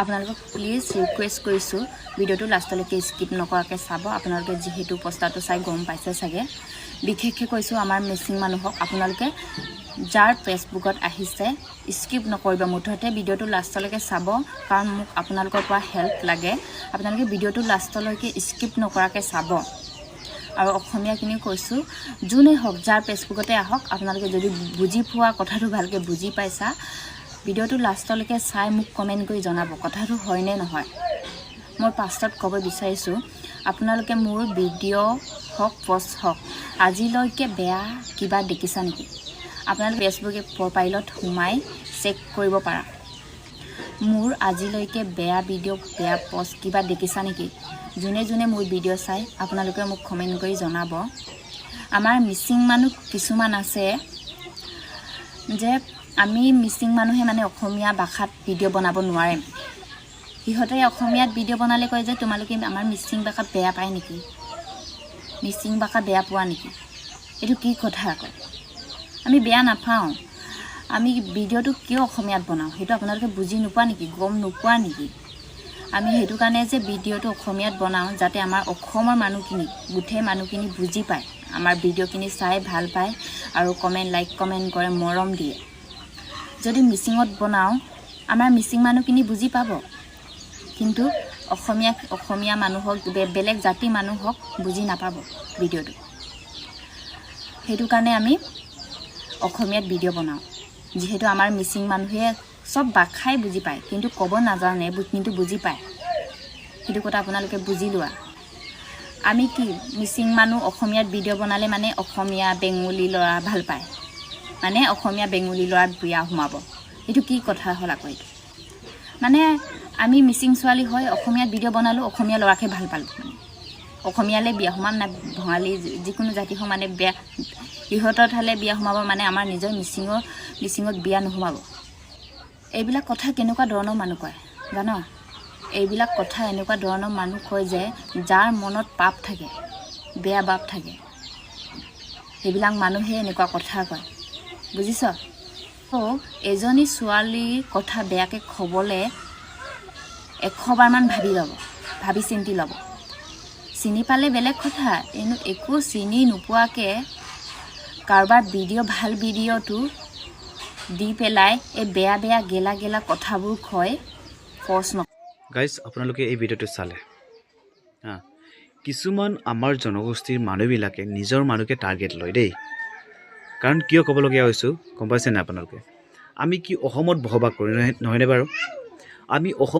আপোনালোকক please request কৰিছোঁ ভিডিঅ'টো লাষ্টলৈকে স্কিপ নকৰাকৈ চাব। আপোনালোকে যিহেতু পোষ্টাৰটো চাই গম পাইছে চাগে। বিশেষকৈ কৈছোঁ আমাৰ মিচিং মানুহক, আপোনালোকে যাৰ ফেচবুকত আহিছে স্কিপ নকৰিব, মুঠতে ভিডিঅ'টো লাষ্টলৈকে চাব, কাৰণ মোক আপোনালোকৰ পৰা হেল্প লাগে। আপোনালোকে ভিডিঅ'টো লাষ্টলৈকে স্কিপ নকৰাকৈ চাব। আৰু অসমীয়াখিনিও কৈছোঁ, যোনেই হওক যাৰ ফেচবুকতে আহক, আপোনালোকে যদি বুজি পোৱা কথাটো ভালকৈ বুজি পাইছা, ভিডিঅ'টো লাষ্টলৈকে চাই মোক কমেণ্ট কৰি জনাব কথাটো হয়নে নহয়। মই ফাৰ্ষ্টত ক'ব বিচাৰিছোঁ, আপোনালোকে মোৰ ভিডিঅ' হওক পষ্ট হওক আজিলৈকে বেয়া কিবা দেখিছা নেকি? আপোনালোকে ফেচবুক প্ৰফাইলত সোমাই চেক কৰিব পাৰা। মোৰ আজিলৈকে বেয়া ভিডিঅ' বেয়া পষ্ট কিবা দেখিছা নেকি? যোনে যোনে মোৰ ভিডিঅ' চাই আপোনালোকে মোক কমেণ্ট কৰি জনাব। আমাৰ মিচিং মানুহ কিছুমান আছে যে আমি মিচিং মানুহে মানে অসমীয়া ভাষাত ভিডিঅ' বনাব নোৱাৰে। সিহঁতে অসমীয়াত ভিডিঅ' বনালে কয় যে তোমালোকে আমাৰ মিচিং ভাষাত বেয়া পায় নেকি, মিচিং ভাষা বেয়া পোৱা নেকি? এইটো কি কথা কয়? আমি বেয়া নাপাওঁ, আমি ভিডিঅ'টো কিয় অসমীয়াত বনাওঁ সেইটো আপোনালোকে বুজি নোপোৱা নেকি, গম নোপোৱা নেকি? আমি সেইটো কাৰণে যে ভিডিঅ'টো অসমীয়াত বনাওঁ যাতে আমাৰ অসমৰ মানুহখিনি, গোটেই মানুহখিনি বুজি পায়, আমাৰ ভিডিঅ'খিনি চাই ভাল পায় আৰু লাইক কমেণ্ট কৰে, মৰম দিয়ে। যদি মিচিঙত বনাওঁ আমাৰ মিচিং মানুহখিনি বুজি পাব, কিন্তু অসমীয়া মানুহক বেলেগ জাতি মানুহক বুজি নাপাব ভিডিঅ'টো। সেইটো কাৰণে আমি অসমীয়াত ভিডিঅ' বনাওঁ। যিহেতু আমাৰ মিচিং মানুহে চব ভাষাই বুজি পায়, কিন্তু ক'ব নাজানে, কিন্তু বুজি পায়। সেইটো কথা আপোনালোকে বুজি লোৱা। আমি কি মিচিং মানুহ অসমীয়াত ভিডিঅ' বনালে মানে অসমীয়া বেংগলী ল'ৰা ভাল পায়, মানে অসমীয়া বেংগলী ল'ৰাত বিয়া সোমাব। এইটো কি কথা হ'ল আকৌ? এইটো মানে আমি মিচিং ছোৱালী হয় অসমীয়াত ভিডিঅ' বনালোঁ, অসমীয়া ল'ৰাকে ভাল পালোঁ, মানে অসমীয়ালৈ বিয়া সোমাম না বঙালী যিকোনো জাতি সমানে বেয়া সিহঁতত হ'লে বিয়া সোমাব, মানে আমাৰ নিজৰ মিচিঙত বিয়া নোসোমাব। এইবিলাক কথা কেনেকুৱা ধৰণৰ মানুহ কয় জানো? এইবিলাক কথা এনেকুৱা ধৰণৰ মানুহ কয় যে যাৰ মনত পাপ থাকে, বেয়া ভাৱ থাকে, সেইবিলাক মানুহে এনেকুৱা কথা কয়, বুজিছ? এজনী ছোৱালীৰ কথা বেয়াকৈ ক'বলৈ 100 বাৰমান ভাবি ল'ব, ভাবি চিন্তি ল'ব। চিনি পালে বেলেগ কথা, একো চিনি নোপোৱাকৈ কাৰোবাৰ ভাল ভিডিঅ'টো দি পেলাই এই বেয়া গেলা কথাবোৰ কয়, প্ৰশ্ন। গাইজ, আপোনালোকে এই ভিডিঅ'টো চালে কিছুমান আমাৰ জনগোষ্ঠীৰ মানুহবিলাকে নিজৰ মানুহকে টাৰ্গেট লয় দেই। কাৰণ কিয় ক'বলগীয়া হৈছোঁ গম পাইছেনে আপোনালোকে? আমি কি অসমত বসবাস কৰি নহয়নে বাৰু? আমি অসম